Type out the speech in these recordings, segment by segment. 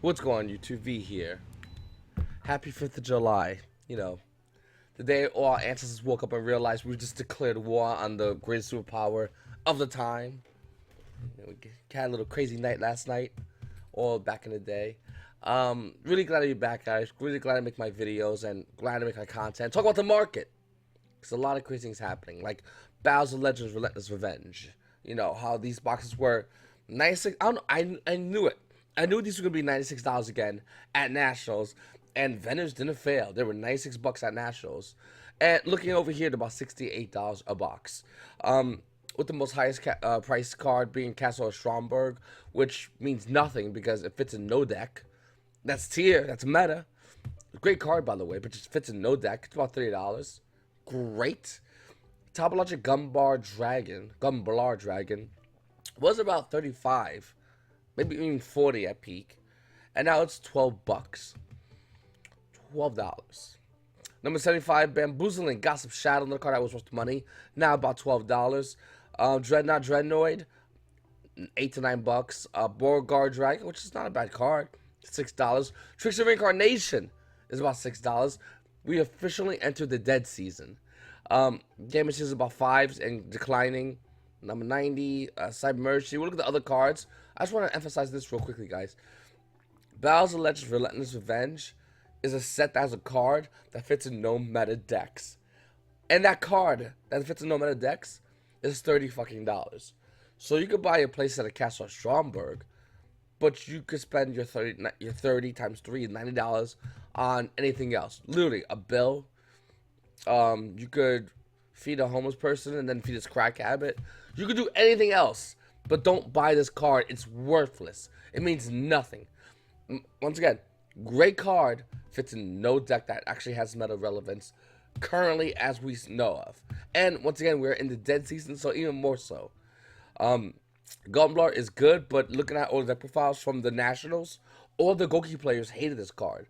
What's going on, YouTube? V here. Happy 5th of July. The day all our ancestors woke up and realized we just declared war on the greatest superpower of the time. We had a little crazy night last night, all back in the day. Really glad to be back, guys. Really glad to make my videos and glad to make my content. Talk about the market. There's a lot of crazy things happening, like Battles of Legends Relentless Revenge. You know, how these boxes were 96. I don't know, I knew it. I knew these were going to be $96 again at Nationals, and vendors didn't fail. They were $96 at Nationals. And looking over here, at about $68 a box. With the most highest price card being Castle of Stromberg, which means nothing because it fits in no deck. That's tier, that's meta. Great card, by the way, but just fits in no deck. It's about $30. Great. Topologic Gumblar Dragon was about 35, maybe even 40 at peak, and now it's $12. $12. Number 75, Bamboozling Gossip Shadow, another card that was worth money, now about $12. Dreadnought Dreadnoid, $8 to $9. Beauregard Dragon, which is not a bad card, $6. Tricks of Reincarnation is about $6. We officially entered the dead season. Damage is about 5s and declining. Number 90, Cyber Mercy. We'll look at the other cards. I just want to emphasize this real quickly, guys. Battles of Legends Relentless Revenge is a set that has a card that fits in no meta decks. And that card that fits in no meta decks is $30. So you could buy a playset of Castle Stromberg, but you could spend your 30 times 3 is $90 on anything else. Literally, a bill. You could feed a homeless person and then feed his crack habit. You could do anything else, but don't buy this card. It's worthless. It means nothing. Once again, great card, fits in no deck that actually has meta relevance currently as we know of. And once again, we're in the dead season, so even more so. Gumblar is good, but looking at all the deck profiles from the Nationals, all the Goki players hated this card.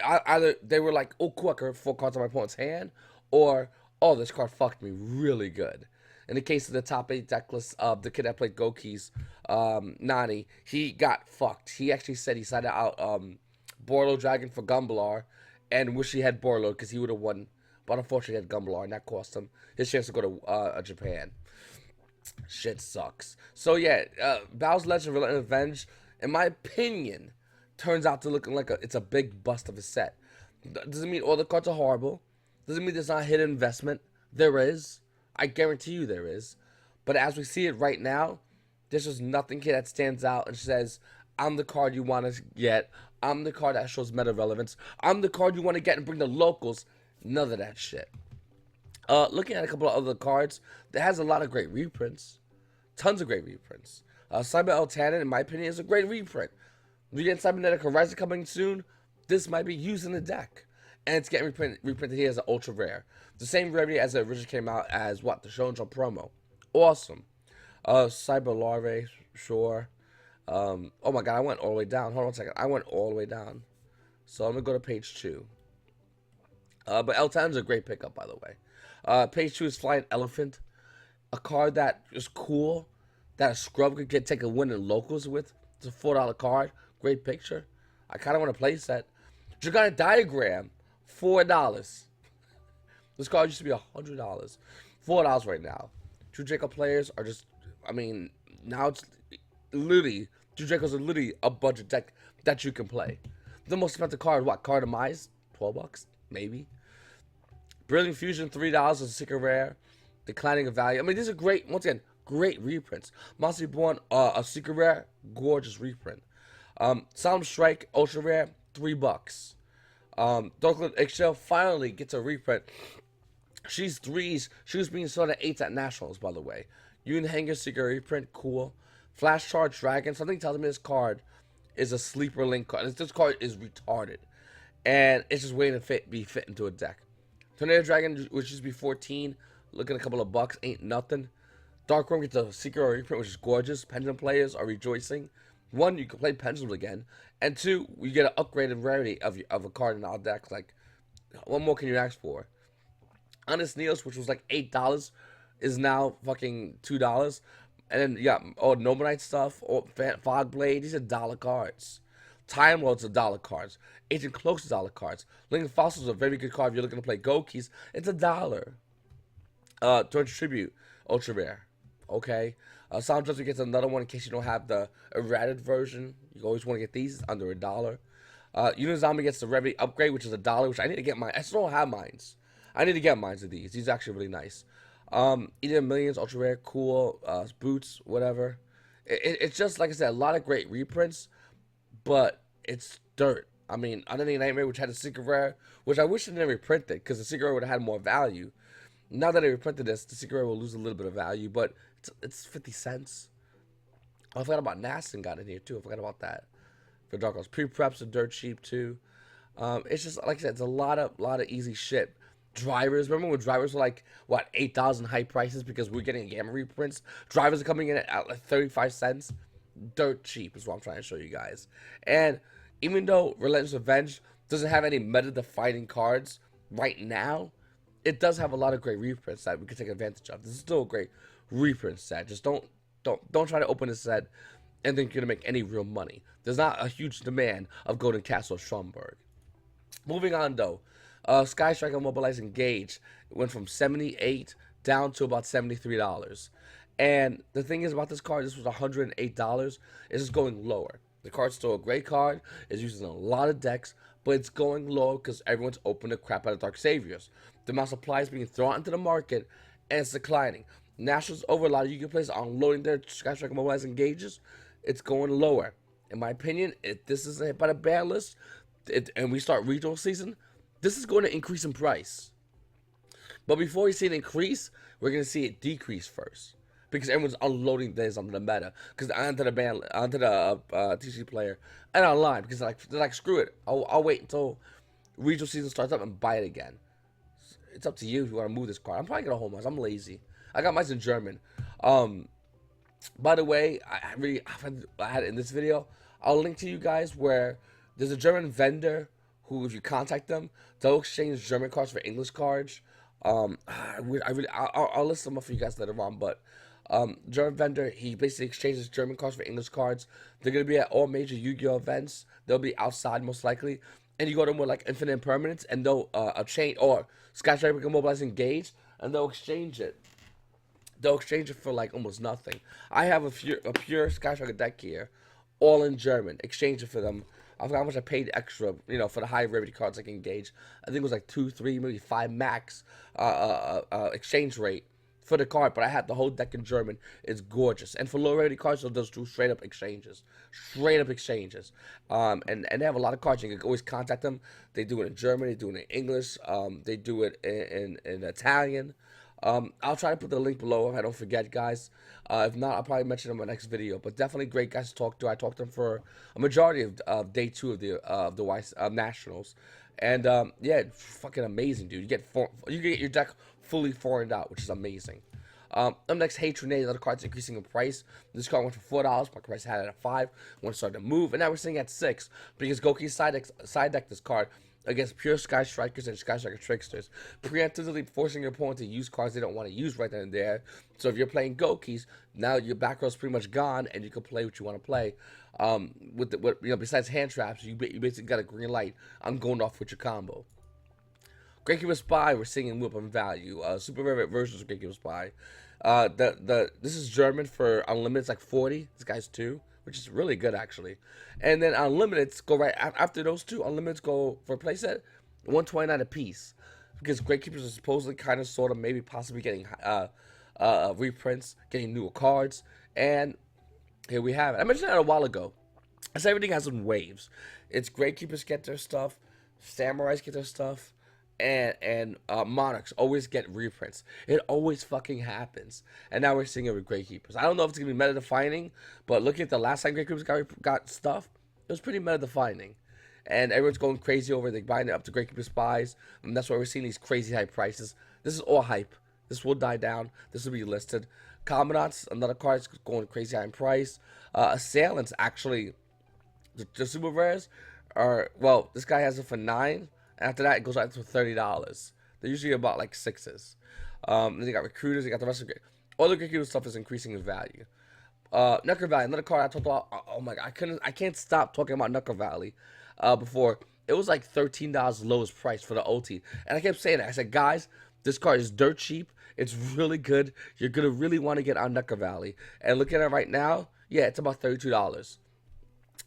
Either they were like, oh, cool, I can 4 cards on my opponent's hand, or, oh, this card fucked me really good. In the case of the top 8 deck list of the kid that played Goki's, Nani, he got fucked. He actually said he sided out Borlo Dragon for Gumblar and wish he had Borlo because he would have won. But unfortunately, he had Gumblar, and that cost him his chance to go to Japan. Shit sucks. So, yeah, Battles of Legends Relentless Revenge, in my opinion, turns out to look like it's a big bust of a set. Doesn't mean all the cards are horrible. Doesn't mean there's not a hidden investment. There is. I guarantee you there is. But as we see it right now, there's just nothing here that stands out and says, I'm the card you want to get. I'm the card that shows meta relevance. I'm the card you want to get and bring the locals. None of that shit. Looking at a couple of other cards, that has a lot of great reprints. Tons of great reprints. Cyber El Tannen, in my opinion, is a great reprint. We get Cybernetic Horizon coming soon. This might be used in the deck. And it's getting reprinted here as an ultra rare. The same rarity as it originally came out as what? The Shonen Jump promo. Awesome. Cyber Larvae, sure. Oh my god, I went all the way down. Hold on a second. I went all the way down. So I'm going to go to page 2. But El Tannen's a great pickup, by the way. Page 2 is Flying Elephant. A card that is cool. That a scrub could take a win in locals with. It's a $4 card. Great picture. I kind of want to play set. Dragonic Diagram. $4. This card used to be $100. $4 right now. Two Draco players are just, I mean, now it's literally, two Dracos are literally a budget deck that you can play. The most expensive card, what? Card of Mize? $12? Maybe. Brilliant Fusion, $3 is a secret rare. Declining of value. I mean, these are great, once again, great reprints. Monster Born, a secret rare, gorgeous reprint. Solemn Strike, ultra rare, $3. Darkwood Eggshell finally gets a reprint. She's 3s. She was being sold at 8s at Nationals, by the way. Hanger Secret reprint, cool. Flash Charge Dragon. Something tells me this card is a sleeper link card. This card is retarded. And it's just waiting to be fit into a deck. Tornado Dragon, which used to be 14. Looking a couple of bucks, ain't nothing. Darkroom gets a secret reprint, which is gorgeous. Pendulum players are rejoicing. 1, you can play Pendulum again. And 2, you get an upgraded rarity of a card in our deck. Like, what more can you ask for? Honest Neos, which was like $8, is now fucking $2. And then, yeah, Noble Knight stuff, or Fog Blade, these are dollar cards. Time Lord's $1 cards. Agent Cloak's $1 cards. Lincoln Fossil's a very good card if you're looking to play Gold Keys. It's $1. George Tribute, ultra rare. Okay. Sound Judgment gets another one in case you don't have the errated version. You always want to get these under $1. Unizami gets the Revy upgrade, which is $1, which I need to get mine. I still don't have mines. I need to get mines of these. These are actually really nice. Eden Millions, ultra rare, cool, boots, whatever. It's just, like I said, a lot of great reprints, but it's dirt. I mean, Underneath Nightmare, which had a secret rare, which I wish they never reprinted, because the secret rare would have had more value. Now that they reprinted this, the secret rare will lose a little bit of value, but it's 50 cents. Oh, I forgot about Nastin got in here too. I forgot about that. For Dark Horse. Pre-preps are dirt cheap too. It's just, like I said, it's a lot of easy shit. Drivers, remember when drivers were like, what, 8,000 high prices because we're getting gamma reprints? Drivers are coming in at like 35 cents. Dirt cheap is what I'm trying to show you guys. And even though Relentless Revenge doesn't have any meta-defining cards right now, it does have a lot of great reprints that we can take advantage of. This is still a great reprint set. Just don't try to open a set and think you're gonna make any real money. There's not a huge demand of Golden Castle or Stromberg. Moving on though, Sky Striker Mobilize Engage went from 78 down to about $73. And the thing is about this card, this was $108. It's just going lower. The card's still a great card. It's used in a lot of decks, but it's going low because everyone's opened the crap out of Dark Saviors. The amount of supply is being thrown into the market, and it's declining. Nationals over a lot of Yu-Gi-Oh players are unloading their Sky Striker Mobilize Engages. It's going lower. In my opinion, if this is hit by the ban list, and we start regional season, this is going to increase in price. But before we see it increase, we're going to see it decrease first. Because everyone's unloading this onto the meta. Because onto the TC player. And online. Because they're like, screw it. I'll wait until regional season starts up and buy it again. It's up to you if you want to move this card. I'm probably going to hold mine. I'm lazy. I got mine in German. By the way, I had it in this video. I'll link to you guys where there's a German vendor who, if you contact them, they'll exchange German cards for English cards. I'll list them up for you guys later on, but German vendor, he basically exchanges German cards for English cards. They're gonna be at all major Yu-Gi-Oh events. They'll be outside most likely, and you go to them with like Infinite Impermanence, and they'll change, or Sky Striker Mobilize Engage, and they'll exchange it. They'll exchange it for like almost nothing. I have a pure Sky Striker deck here, all in German. Exchange it for them. I forgot how much I paid extra, for the high rarity cards like Engage. I think it was like 2, 3, maybe 5 max exchange rate for the card, but I had the whole deck in German. It's gorgeous. And for low rarity cards, they'll just do straight up exchanges. And they have a lot of cards. You can always contact them. They do it in German, they do it in English, they do it in Italian. I'll try to put the link below if I don't forget, guys. If not, I'll probably mention them in my next video. But definitely great guys to talk to. I talked to them for a majority of day 2 of the Nationals, and yeah, it's fucking amazing, dude. You get your deck fully foreigned out, which is amazing. Up next, Hatred Nade. Other cards increasing in price. This card went from $4. Market price had it at 5. When it started to move, and now we're sitting at 6 because Goki side deck this card against pure Sky Strikers and Sky Striker Tricksters, preemptively forcing your opponent to use cards they don't want to use right then and there. So if you're playing Gokis, now your back row's pretty much gone, and you can play what you want to play. Besides hand traps, you basically got a green light. I'm going off with your combo. Gravekeepers Spy, we're seeing it move up in value. Super rare versions of Gravekeepers Spy. This is German for Unlimited. It's like 40. This guy's 2. Which is really good, actually. And then Unlimiteds go right after those 2. Unlimiteds go for a playset, $129 a piece. Because Gravekeepers are supposedly kind of, sort of, maybe possibly getting reprints, getting newer cards. And here we have it. I mentioned that a while ago. I said everything has some waves. It's Gravekeepers get their stuff, Samurais get their stuff, and Monarchs always get reprints. It always fucking happens. And now we're seeing it with Gravekeepers. I don't know if it's going to be meta-defining, but looking at the last time Gravekeepers got stuff, it was pretty meta-defining. And everyone's going crazy over it. They're buying it up to Gravekeeper Spies, and that's why we're seeing these crazy high prices. This is all hype. This will die down. This will be listed. Commandants, another card is going crazy high in price. Assailants, actually, the super rares are, well, this guy has it for 9. After that, it goes out to $30. They're usually about like 6s. Then they got recruiters. They got the rest of all the Gravekeeper stuff is increasing in value. Knucker Valley, another card I talked about. Oh my god, I can't stop talking about Knucker Valley. Before it was like $13 lowest price for the OT, and I kept saying that. I said, guys, this card is dirt cheap. It's really good. You're gonna really want to get on Knucker Valley. And look at it right now. Yeah, it's about $32.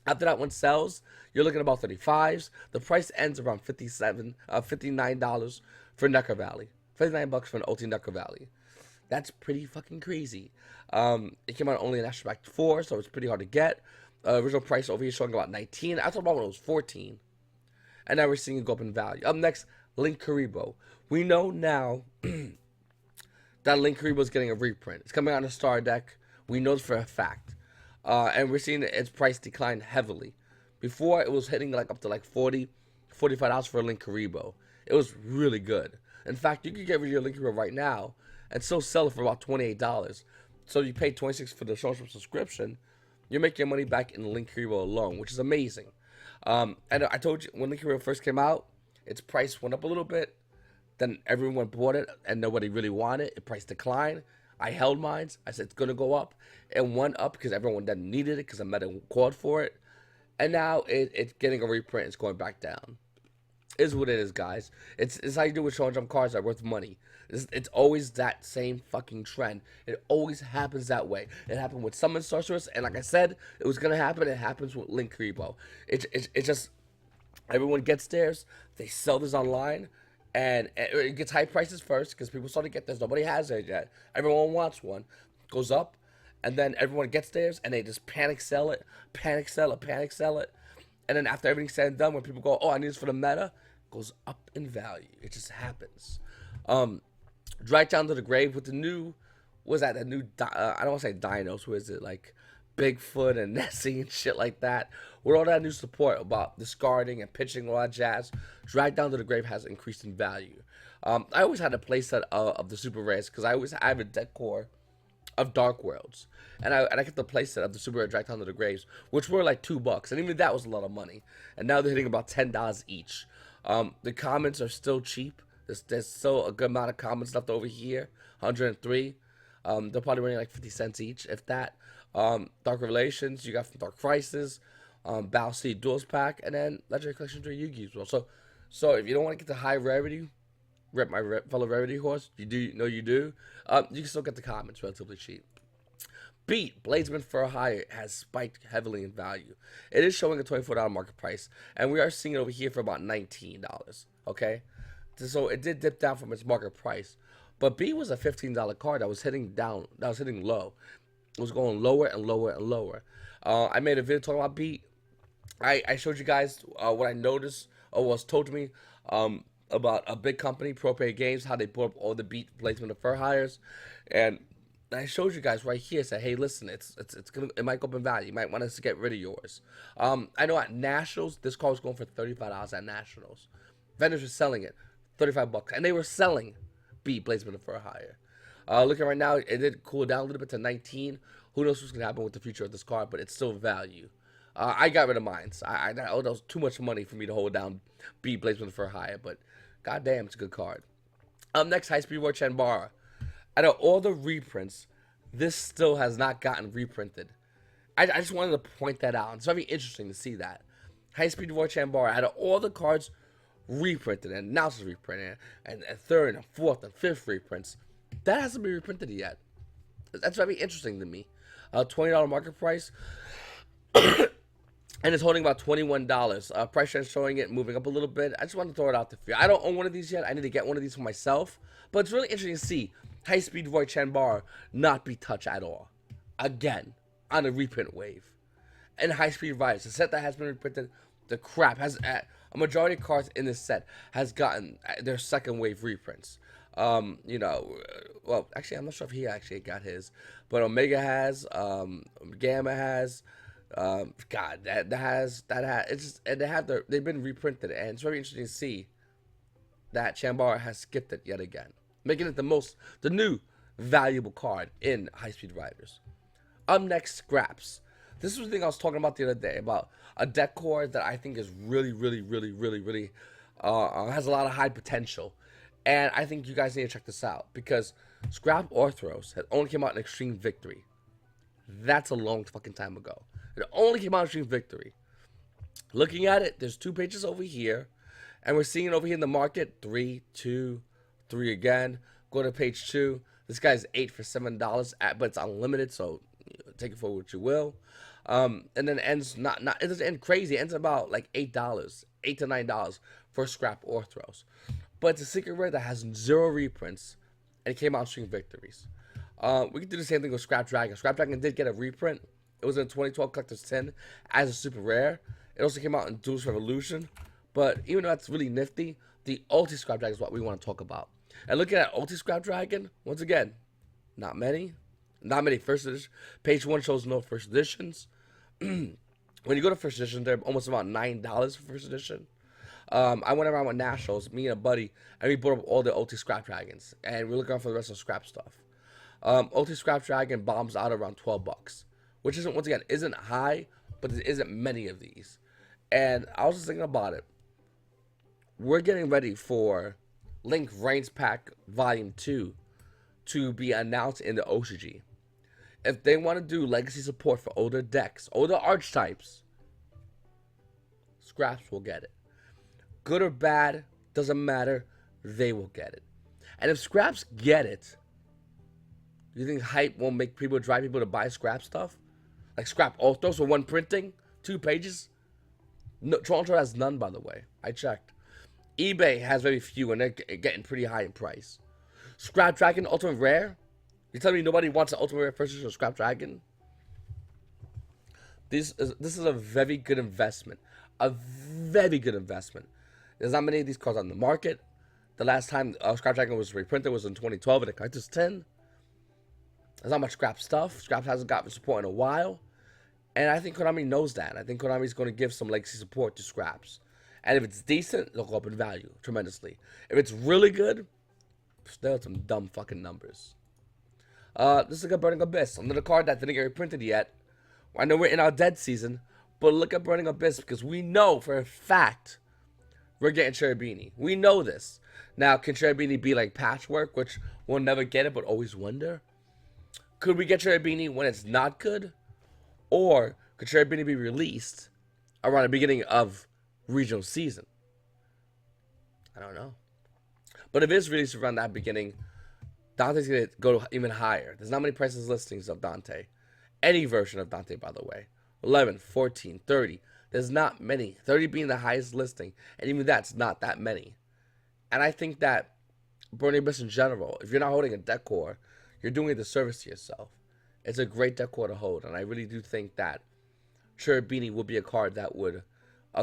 After that one sells, you're looking at about 35s. The price ends around $59 for Knucker Valley. 59 bucks for an OT Knucker Valley. That's pretty fucking crazy. It came out only in Astrobacks 4, so it's pretty hard to get. Original price over here showing about 19. I thought about when it was 14. And now we're seeing it go up in value. Up next, Link Karibo. We know now that Link Karibo is getting a reprint. It's coming out in a star deck. We know this for a fact. And we're seeing its price decline heavily. Before, it was hitting like up to like $40, $45 for a Link Karibo. It was really good. In fact, you could get rid of your Link Karibo right now and still sell it for about $28. So you pay $26 for the social subscription, you're making your money back in Link Karibo alone, which is amazing. And I told you, when Link Karibo first came out, its price went up a little bit. Then everyone bought it, and nobody really wanted it. Its price declined. I held mine. I said it's going to go up. It went up because everyone then needed it because I meta called for it. And now it's getting a reprint. It's going back down. Is what it is, guys. It's how you do with showing jump cards that are worth money. It's always that same fucking trend. It always happens that way. It happened with Summon Sorceress, and like I said, it was gonna happen. It happens with Link Karibo. It's just everyone gets theirs. They sell this online, and it gets high prices first because people start to get this. Nobody has it yet. Everyone wants one. Goes up, and then everyone gets theirs, and they just panic sell it, panic sell it, panic sell it. And then after everything's said and done, when people go, oh, I need this for the meta, it goes up in value. It just happens. Drag Down to the Grave with the new, was that the new, I don't want to say dinos, who is it, like Bigfoot and Nessie and shit like that. With all that new support about discarding and pitching all that jazz, Drag Down to the Grave has increased in value. I always had a playset of the super rares because I have a deck core of Dark Worlds, and I kept the playset of the super rare Drag Down to the Graves, which were like $2, and even that was a lot of money. And now they're hitting about $10 each. The comments are still cheap. There's still a good amount of comments left over here, 103. They're probably running like 50 cents each, if that. Dark Revelations, you got from Dark Crisis, Balsi Duels Pack, and then Legendary Collection 3 YuGiOh as well. So if you don't want to get the high rarity, rep my fellow rarity horse, you do, you can still get the comments relatively cheap. Beat Bladesman for a Hire has spiked heavily in value. It is showing a $24 market price, and we are seeing it over here for about $19. Okay, so it did dip down from its market price, but B was a $15 card that was hitting down, that was hitting low. It was going lower and lower and lower. I made a video talking about Beat. I showed you guys what I noticed or was told to me about a big company, ProPay Games, how they put up all the Beat Bladesman for hires, and I showed you guys right here. Said, hey, listen, it might go up in value. You might want us to get rid of yours. I know at Nationals, this car was going for $35 at Nationals. Vendors were selling it $35, and they were selling Beat Bladesman for a hire. Looking right now, it did cool down a little bit to 19. Who knows what's gonna happen with the future of this car? But it's still value. I got rid of mine. That was too much money for me to hold down Beat Bladesman for a hire. But goddamn, it's a good card. Next, High Speed War Chanbara. Out of all the reprints, this still has not gotten reprinted. I just wanted to point that out. It's very interesting to see that. High Speed War Chanbara, out of all the cards reprinted, and now it's reprinted, and third and fourth and fifth reprints, that hasn't been reprinted yet. That's very interesting to me. $20 market price, and it's holding about $21. Price trend showing it moving up a little bit. I just want to throw it out there for you. I don't own one of these yet. I need to get one of these for myself. But it's really interesting to see High Speed Void Chanbara not be touched at all. Again, on a reprint wave. And High Speed Riders, the set that has been reprinted, the crap has a majority of cards in this set has gotten their second wave reprints. Well, actually, I'm not sure if he actually got his, but Omega has, Gamma has, God, they've been reprinted, and it's very interesting to see that Chanbara has skipped it yet again, making it the new valuable card in High Speed Riders. Up next, Scraps. This is the thing I was talking about the other day about a deck core that I think is really has a lot of high potential. And I think you guys need to check this out because Scrap Orthros had only came out in Extreme Victory. That's a long fucking time ago. It only came out in Extreme Victory. Looking at it, there's 2 pages over here, and we're seeing it over here in the market. 3, 2, 3 again. Go to page 2. This guy's 8 for $7, but it's unlimited, so take it for what you will. And then it ends it doesn't end crazy. It ends about like $8, $8 to $9 for scrap orthros. But it's a secret rare that has 0 reprints, and it came out in Extreme Victories. We can do the same thing with Scrap Dragon. Scrap Dragon did get a reprint. It was in 2012 Collector's 10 as a super rare. It also came out in Duelist Revolution. But even though that's really nifty, the Ulti Scrap Dragon is what we want to talk about. And looking at Ulti Scrap Dragon, once again, not many. Not many first edition. Page 1 shows no first editions. When you go to first edition, they're almost about $9 for first edition. I went around with Nationals, me and a buddy, and we bought up all the Ulti Scrap Dragons. And we're looking out for the rest of the scrap stuff. Ulti Scrap Dragon bombs out around $12, which isn't, once again, isn't high, but there isn't many of these. And I was just thinking about it. We're getting ready for Link Reigns Pack Volume 2 to be announced in the OCG. If they want to do legacy support for older decks, older archetypes, Scraps will get it. Good or bad, doesn't matter, they will get it. And if Scraps get it, you think hype won't drive people to buy scrap stuff? Like scrap orthos for 1 printing? 2 pages? No, Toronto has none, by the way. I checked. eBay has very few, and they're getting pretty high in price. Scrap Dragon Ultimate Rare? You telling me nobody wants an Ultimate Rare first edition of Scrap Dragon? This is a very good investment. A very good investment. There's not many of these cards on the market. The last time Scrap Dragon was reprinted was in 2012 at a Collector's 10. There's not much scrap stuff. Scrap hasn't gotten support in a while. And I think Konami knows that. I think Konami is going to give some legacy support to scraps. And if it's decent, it'll go up in value tremendously. If it's really good, still some dumb fucking numbers. This is like a Burning Abyss. Another card that didn't get reprinted yet. I know we're in our dead season, but look at Burning Abyss because we know for a fact we're getting Cherubini. We know this. Now, can Cherubini be like Patchwork, which we'll never get it, but always wonder? Could we get Cherubini when it's not good? Or could Cherubini be released around the beginning of regional season? I don't know. But if it is released around that beginning, Dante's going to go even higher. There's not many prices listings of Dante. Any version of Dante, by the way. 11, 14, 30. There's not many. 30 being the highest listing. And even that's not that many. And I think that Burning Abyss in general, if you're not holding a deck core, you're doing a disservice to yourself. It's a great deck core to hold. And I really do think that Cherubini will be a card that would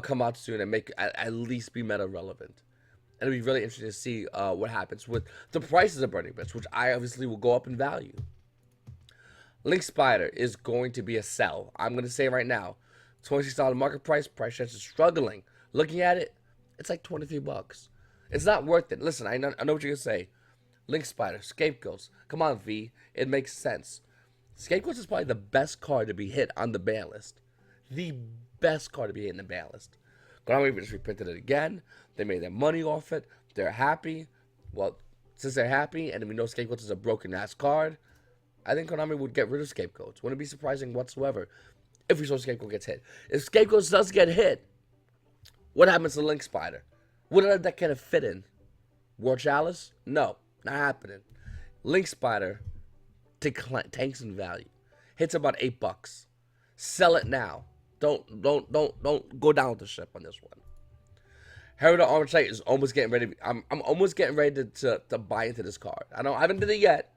come out soon and make at least be meta relevant. And it'll be really interesting to see what happens with the prices of Burning Abyss, which I obviously will go up in value. Link Spider is going to be a sell. I'm going to say right now, $26 market price. Price chance is struggling. Looking at it, it's like $23. It's not worth it. Listen, I know what you're going to say. Link Spider, Scapegoats. Come on, V. It makes sense. Scapegoats is probably the best card to be hit on the ban list. The best card to be hit in the ban list. Konami just reprinted it again. They made their money off it. They're happy. Well, since they're happy, and we know Scapegoats is a broken-ass card, I think Konami would get rid of Scapegoats. Wouldn't be surprising whatsoever if we saw Scapegoat gets hit. If Scapegoats does get hit, what happens to Link Spider? What other deck can it fit in? War Chalice? No, not happening. Link Spider tanks in value. Hits about $8. Sell it now. Don't go down with the ship on this one. Heralded Armorite is almost getting ready. I'm almost getting ready to buy into this card. I haven't did it yet,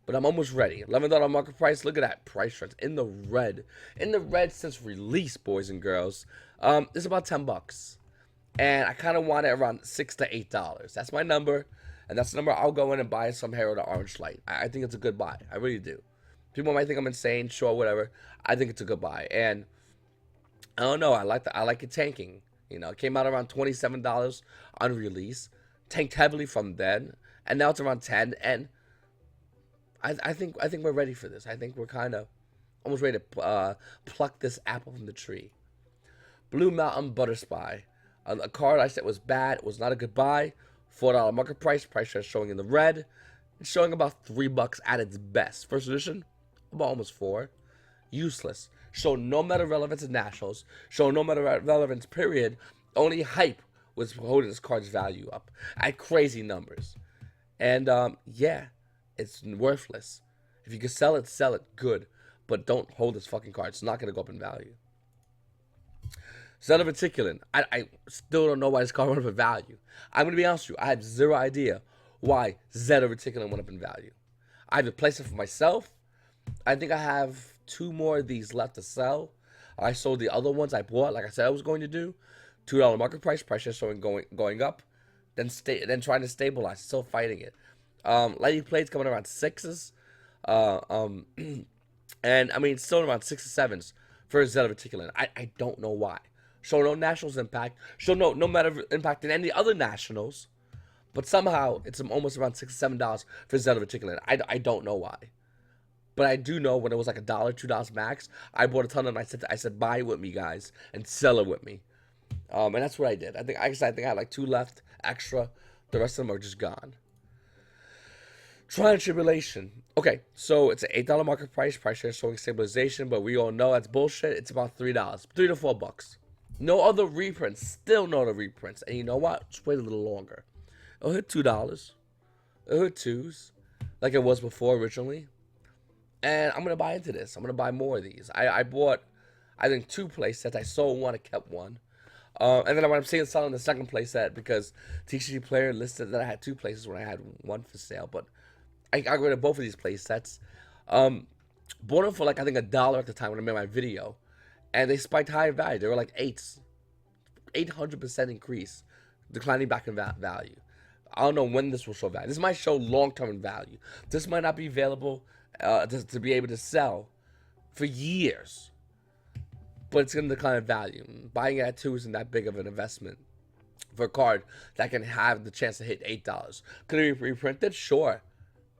but I'm almost ready. $11 market price. Look at that price trend in the red. In the red since release, boys and girls. It's about $10, and I kind of want it around $6 to $8. That's my number, and that's the number I'll go in and buy some Heralded Orange Light. I think it's a good buy. I really do. People might think I'm insane. Sure, whatever. I think it's a good buy, and I don't know. I like it tanking. You know, it came out around $27 on release, tanked heavily from then, and now it's around $10. And I think we're ready for this. I think we're kind of almost ready to pluck this apple from the tree. Blue Mountain Butter Spy, a card I said was bad. It was not a good buy. $4 market price. Price showing in the red. It's showing about $3 at its best. First edition, about almost 4. Useless. Show no meta relevance in nationals. Show no meta relevance, period. Only hype was holding this card's value up at crazy numbers. And yeah, it's worthless. If you can sell it, good. But don't hold this fucking card. It's not going to go up in value. Zed of Reticulin. I still don't know why this card went up in value. I'm going to be honest with you. I have zero idea why Zed of Reticulin went up in value. I have placed it for myself. I think I have 2 more of these left to sell. I sold the other ones I bought, like I said I was going to do. $2 market price, pressure showing going up. Then trying to stabilize, still fighting it. Lightning plates coming around 6s. And I mean, still around 6 or 7s for Zed of Reticulin. I don't know why. Show no nationals impact. Show no meta impact in any other nationals. But somehow it's almost around $6 or $7 for Zed of Reticulin. I don't know why. But I do know when it was like $1, $2 max, I bought a ton of them. I said buy it with me, guys, and sell it with me. And that's what I did. I think I had like 2 left extra. The rest of them are just gone. Trial and Tribulation. Okay, so it's an $8 market price. Price share showing stabilization, but we all know that's bullshit. It's about $3, $3 to $4. No other reprints. Still no other reprints. And you know what? Just wait a little longer. It'll hit $2. It'll hit 2s, like it was before originally. And I'm gonna buy into this. I'm gonna buy more of these. I bought, I think, 2 play sets. I sold 1. I kept 1. And then when I'm seeing selling the second play set because TCG Player listed that I had 2 places when I had 1 for sale, but I got rid of both of these play sets. Bought them for like I think $1 at the time when I made my video, and they spiked high in value. They were like 8s, 800% increase, declining back in value. I don't know when this will show value. This might show long-term in value. This might not be available to be able to sell for years, but it's going to decline in value. Buying it at 2 isn't that big of an investment for a card that can have the chance to hit $8. Could it be reprinted? Sure,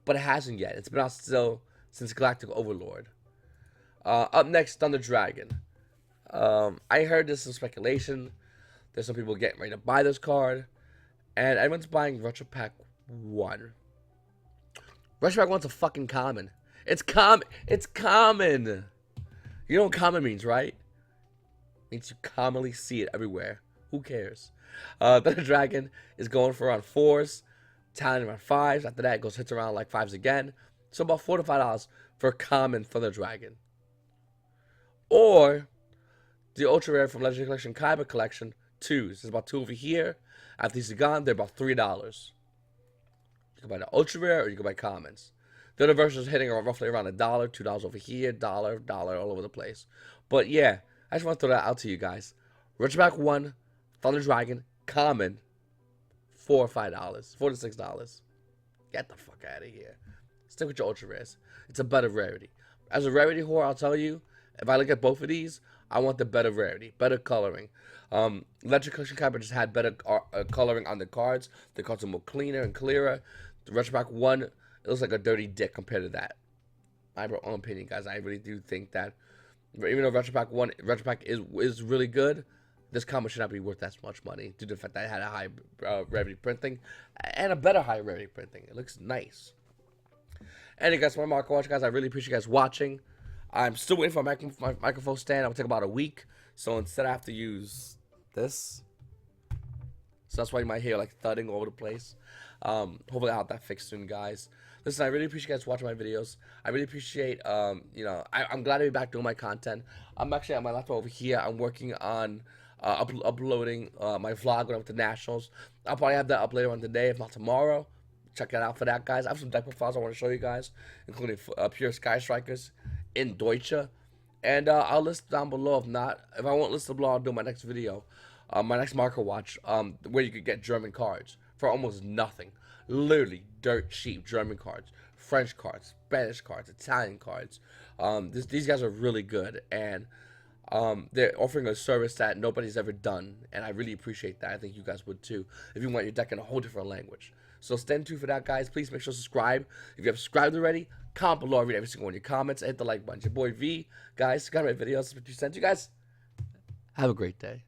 but it hasn't yet. It's been out still since Galactic Overlord. Up next, Thunder Dragon. I heard there's some speculation. There's some people getting ready to buy this card, and everyone's buying Retro Pack 1. Retro Pack 1's a fucking common. It's common. It's common. You know what common means, right? It means you commonly see it everywhere. Who cares? Thunder Dragon is going for around 4s, talent around 5s. After that, it hits around like 5s again. So about $4 to $5 for a common Thunder Dragon. Or the ultra rare from Legendary Collection, Kyber Collection, 2s. There's about 2 over here. After these are gone, they're about $3. You can buy the ultra rare or you can buy commons. The other versions are hitting roughly around $1, $2 over here, $1 all over the place. But yeah, I just want to throw that out to you guys. Retro Pack 1, Thunder Dragon, common, $4 or $5, $4 to $6. Get the fuck out of here. Stick with your ultra rares. It's a better rarity. As a rarity whore, I'll tell you, if I look at both of these, I want the better rarity, better coloring. Legendary Collection Kyber just had better coloring on the cards. The cards are more cleaner and clearer. The Retro Pack 1, it looks like a dirty dick compared to that. My own opinion, guys. I really do think that even though Retro Pack 1, Retro Pack is really good, this comic should not be worth that much money due to the fact that it had a high rarity printing and a better high rarity printing. It looks nice. Anyway, guys, my Marco watch, guys. I really appreciate you guys watching. I'm still waiting for my microphone stand. It'll take about a week. So instead, I have to use this. So that's why you might hear like thudding all over the place. Hopefully I'll have that fixed soon, guys. Listen, I really appreciate you guys watching my videos. I really appreciate, you know, I'm glad to be back doing my content. I'm actually at my laptop over here. I'm working on uploading my vlog when I'm with the Nationals. I'll probably have that up later on today, if not tomorrow. Check it out for that, guys. I have some deck profiles I want to show you guys, including pure Sky Strikers in Deutsche. And I'll list down below. If I won't list them below, I'll do my next video. My next Marco Watch, where you could get German cards for almost nothing. Literally dirt cheap German cards, French cards, Spanish cards, Italian cards. These guys are really good, and they're offering a service that nobody's ever done, and I really appreciate that. I think you guys would too, if you want your deck in a whole different language. So stand tuned for that, guys. Please make sure to subscribe. If you have subscribed already, comment below. I read every single one of your comments. Hit the like button. Your boy V, guys, got my videos. What you sent you guys. Have a great day.